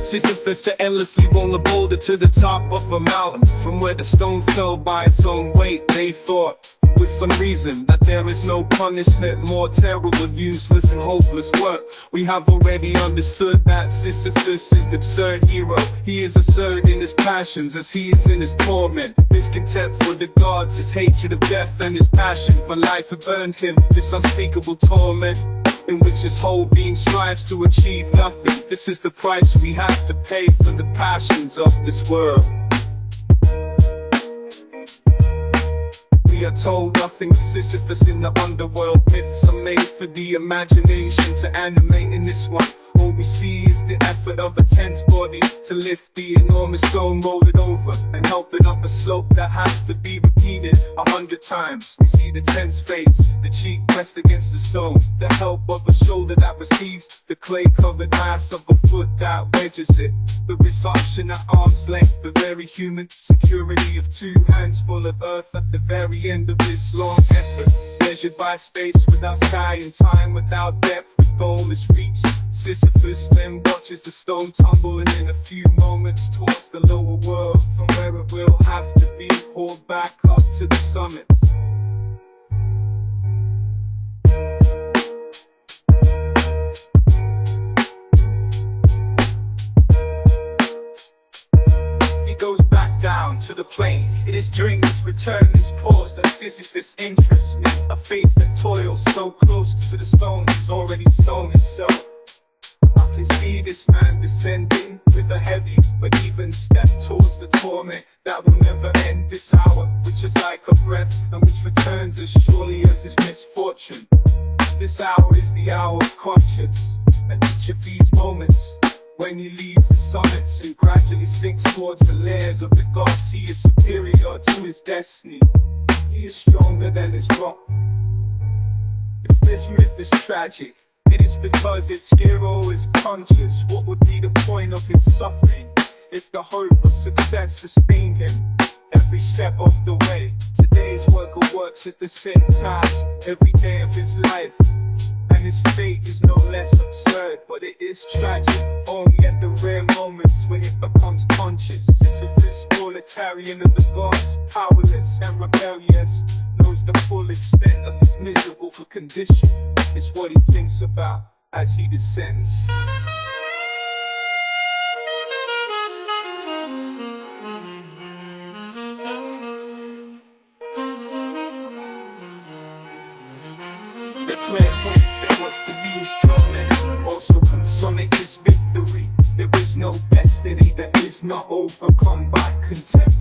Sisyphus to endlessly roll a boulder to the top of a mountain. From where the stone fell by its own weight, they thought with some reason that there is no punishment more terrible, useless and hopeless work. We have already understood that Sisyphus is the absurd hero. He is absurd in his passions as he is in his torment. His contempt for the gods, his hatred of death, and his passion for life have earned him this unspeakable torment, in which his whole being strives to achieve nothing. This is the price we have to pay for the passions of this world. We are told nothing of Sisyphus in the underworld. Myths are made for the imagination to animate in this one. All we see is the effort of a tense body to lift the enormous stone, roll it over, and help it up a slope that has to be repeated 100 times. We see the tense face, the cheek pressed against the stone, the help of a shoulder that receives the clay-covered mass of a foot that wedges it, the resumption at arm's length, the very human security of 2 hands full of earth at the very end of this long effort. Measured by space without sky and time without depth, the goal is reached. Sisyphus then watches the stone tumble, and in a few moments towards the lower world, from where it will have to be hauled back up to the summit. He goes back down to the plain. It is during this return, this pause, that Sisyphus interests me. A face that toils so close to the stone is already stone itself. I can see this man descending with a heavy but even step towards the torment that will never end. This hour, which is like a breath and which returns as surely as his misfortune. This hour is the hour of conscience, and each of these moments, when he leaves the summits and gradually sinks towards the layers of the gods, he is superior to his destiny. He is stronger than his rock. If this myth is tragic, it is because its hero is conscious. What would be the point of his suffering if the hope of success sustained him every step of the way? Today's worker works at the same task every day of his life, and his fate is no less absurd, but it is tragic only at the rare moments when it becomes conscious. Sisyphus, proletarian of the gods, powerless and rebellious, knows the full extent of his miserable condition. It's what he thinks about as he descends. The player thinks that wants to be his torment also consummate his victory. There is no destiny that is not overcome by contempt.